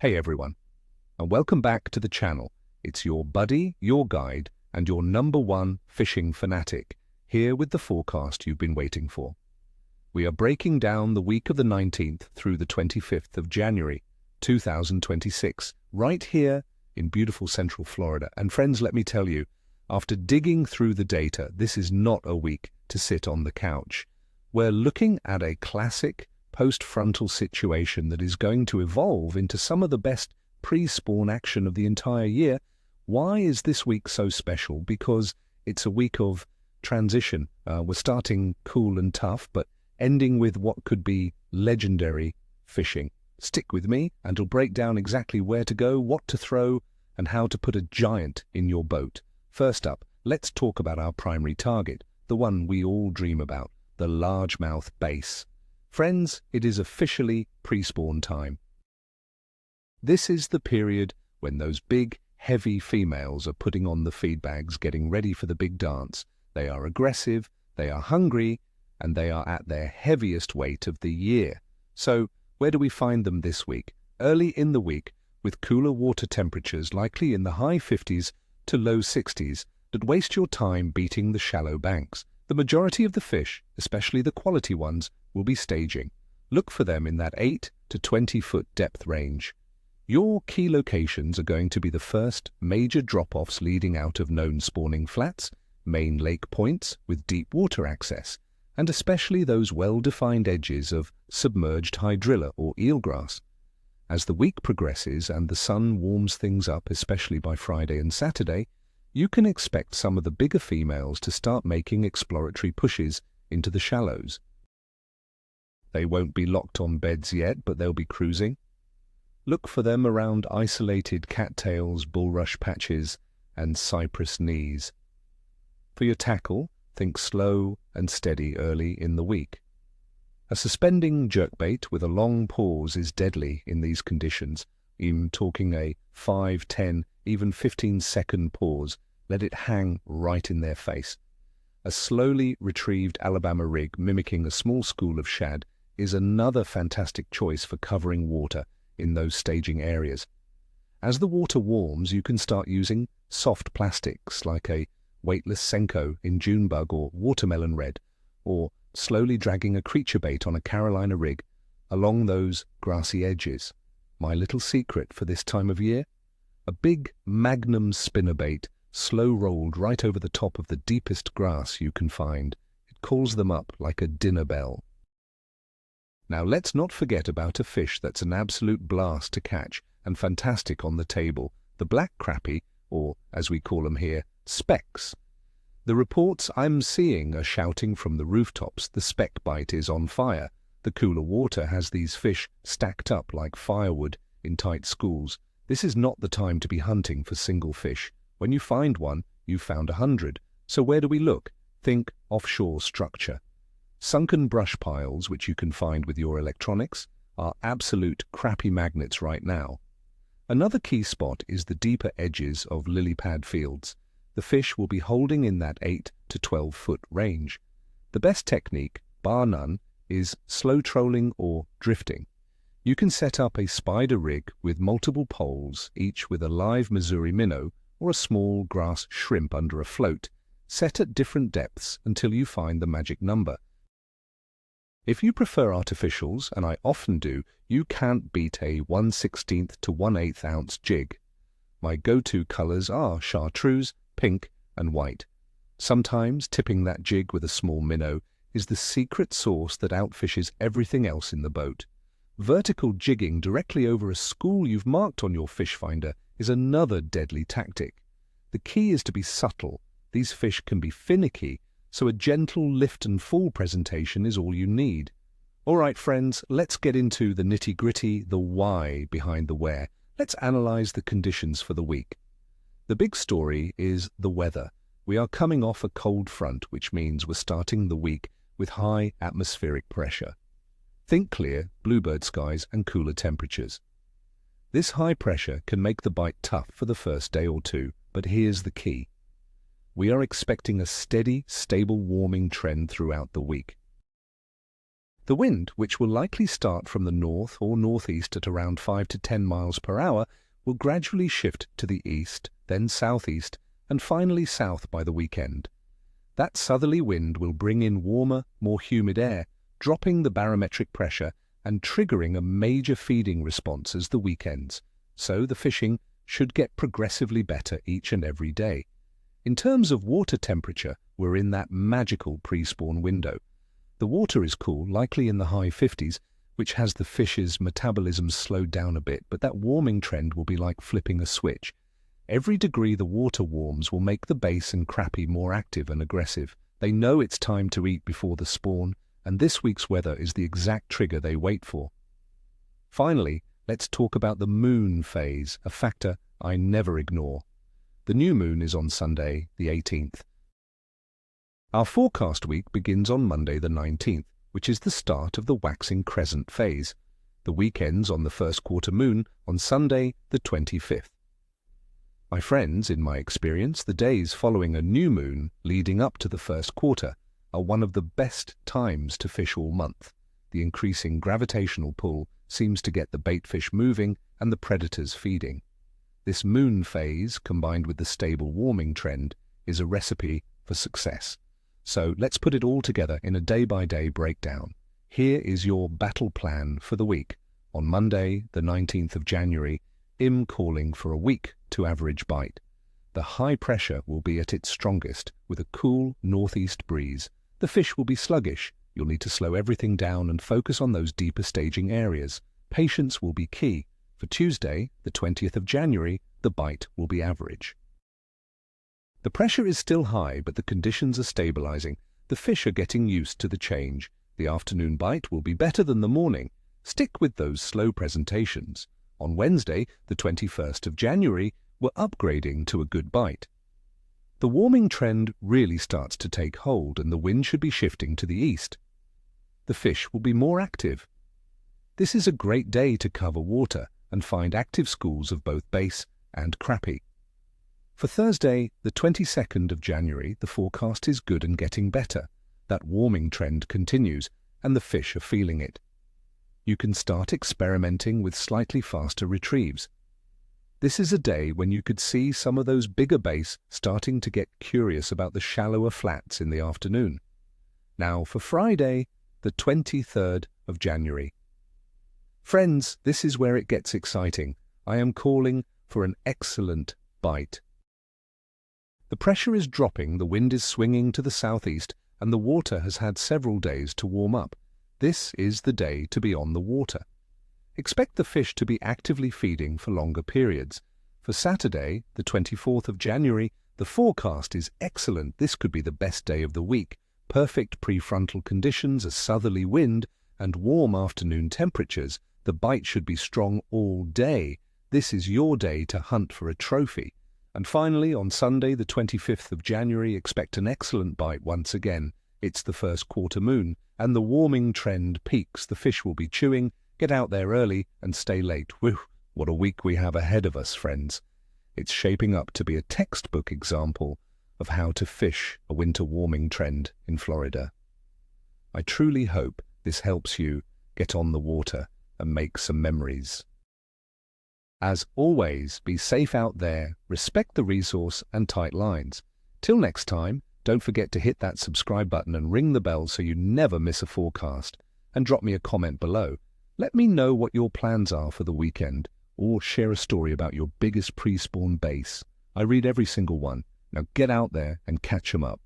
Hey everyone, and welcome back to the channel. It's your buddy, your guide, and your #1 fishing fanatic, here with the forecast you've been waiting for. We are breaking down the week of the 19th through the 25th of January, 2026, right here in beautiful Central Florida. And friends, let me tell you, after digging through the data, this is not a week to sit on the couch. We're looking at a classic post-frontal situation that is going to evolve into some of the best pre-spawn action of the entire year. Why is this week so special? Because it's a week of transition. We're starting cool and tough, but ending with what could be legendary fishing. Stick with me, and it'll break down exactly where to go, what to throw, and how to put a giant in your boat. First up, let's talk about our primary target, the one we all dream about, the largemouth bass. Friends, it is officially pre-spawn time. This is the period when those big, heavy females are putting on the feed bags, getting ready for the big dance. They are aggressive, they are hungry, and they are at their heaviest weight of the year. So, where do we find them this week? Early in the week, with cooler water temperatures likely in the high 50s to low 60s, that waste your time beating the shallow banks. The majority of the fish, especially the quality ones, will be staging. Look for them in that 8 to 20-foot depth range. Your key locations are going to be the first major drop-offs leading out of known spawning flats, main lake points with deep water access, and especially those well-defined edges of submerged hydrilla or eelgrass. As the week progresses and the sun warms things up, especially by Friday and Saturday, you can expect some of the bigger females to start making exploratory pushes into the shallows. They won't be locked on beds yet, but they'll be cruising. Look for them around isolated cattails, bulrush patches, and cypress knees. For your tackle, think slow and steady early in the week. A suspending jerkbait with a long pause is deadly in these conditions. I'm talking a 5, 10, even 15-second pause. Let it hang right in their face. A slowly retrieved Alabama rig mimicking a small school of shad is another fantastic choice for covering water in those staging areas. As the water warms, you can start using soft plastics like a weightless Senko in Junebug or watermelon red, or slowly dragging a creature bait on a Carolina rig along those grassy edges. My little secret for this time of year? A big magnum spinnerbait slow-rolled right over the top of the deepest grass you can find. It calls them up like a dinner bell. Now let's not forget about a fish that's an absolute blast to catch and fantastic on the table, the black crappie, or as we call them here, specks. The reports I'm seeing are shouting from the rooftops the speck bite is on fire. The cooler water has these fish stacked up like firewood in tight schools. This is not the time to be hunting for single fish. When you find one, you've found 100. So where do we look? Think offshore structure. Sunken brush piles, which you can find with your electronics, are absolute crappie magnets right now. Another key spot is the deeper edges of lily pad fields. The fish will be holding in that 8 to 12-foot range. The best technique, bar none, is slow trolling or drifting. You can set up a spider rig with multiple poles, each with a live Missouri minnow or a small grass shrimp under a float, set at different depths until you find the magic number. If you prefer artificials, and I often do, you can't beat a 1/16 to 1/8 ounce jig. My go-to colors are chartreuse, pink, and white. Sometimes tipping that jig with a small minnow is the secret sauce that outfishes everything else in the boat. Vertical jigging directly over a school you've marked on your fish finder is another deadly tactic. The key is to be subtle. These fish can be finicky, so a gentle lift and fall presentation is all you need. All right, friends, let's get into the nitty-gritty, the why behind the where. Let's analyze the conditions for the week. The big story is the weather. We are coming off a cold front, which means we're starting the week with high atmospheric pressure. Think clear, bluebird skies, and cooler temperatures. This high pressure can make the bite tough for the first day or two, but here's the key. We are expecting a steady, stable warming trend throughout the week. The wind, which will likely start from the north or northeast at around 5 to 10 miles per hour, will gradually shift to the east, then southeast, and finally south by the weekend. That southerly wind will bring in warmer, more humid air, dropping the barometric pressure and triggering a major feeding response as the weekends, so the fishing should get progressively better each and every day. In terms of water temperature, we're in that magical pre-spawn window. The water is cool, likely in the high 50s, which has the fish's metabolism slowed down a bit, but that warming trend will be like flipping a switch. Every degree the water warms will make the bass and crappie more active and aggressive. They know it's time to eat before the spawn, and this week's weather is the exact trigger they wait for. Finally, let's talk about the moon phase, a factor I never ignore. The new moon is on Sunday, the 18th. Our forecast week begins on Monday the 19th, which is the start of the waxing crescent phase. The week ends on the first quarter moon on Sunday the 25th. My friends, in my experience, the days following a new moon leading up to the first quarter are one of the best times to fish all month. The increasing gravitational pull seems to get the baitfish moving and the predators feeding. This moon phase, combined with the stable warming trend, is a recipe for success. So let's put it all together in a day-by-day breakdown. Here is your battle plan for the week. On Monday, the 19th of January, I'm calling for a weak to average bite. The high pressure will be at its strongest with a cool northeast breeze. The fish will be sluggish. You'll need to slow everything down and focus on those deeper staging areas. Patience will be key. For Tuesday, the 20th of January, the bite will be average. The pressure is still high, but the conditions are stabilizing. The fish are getting used to the change. The afternoon bite will be better than the morning. Stick with those slow presentations. On Wednesday, the 21st of January, we're upgrading to a good bite. The warming trend really starts to take hold and the wind should be shifting to the east. The fish will be more active. This is a great day to cover water and find active schools of both bass and crappie. For Thursday, the 22nd of January, the forecast is good and getting better. That warming trend continues and the fish are feeling it. You can start experimenting with slightly faster retrieves. This is a day when you could see some of those bigger bass starting to get curious about the shallower flats in the afternoon. Now for Friday, the 23rd of January. Friends, this is where it gets exciting. I am calling for an excellent bite. The pressure is dropping, the wind is swinging to the southeast, and the water has had several days to warm up. This is the day to be on the water. Expect the fish to be actively feeding for longer periods. For Saturday, the 24th of January, the forecast is excellent. This could be the best day of the week. Perfect prefrontal conditions, a southerly wind, and warm afternoon temperatures. The bite should be strong all day. This is your day to hunt for a trophy. And finally, on Sunday, the 25th of January, expect an excellent bite once again. It's the first quarter moon, and the warming trend peaks. The fish will be chewing. Get out there early and stay late. Whew, what a week we have ahead of us, friends. It's shaping up to be a textbook example of how to fish a winter warming trend in Florida. I truly hope this helps you get on the water and make some memories. As always, be safe out there, respect the resource and tight lines. Till next time, don't forget to hit that subscribe button and ring the bell so you never miss a forecast. And drop me a comment below. Let me know what your plans are for the weekend, or share a story about your biggest pre-spawn bass. I read every single one. Now get out there and catch 'em up.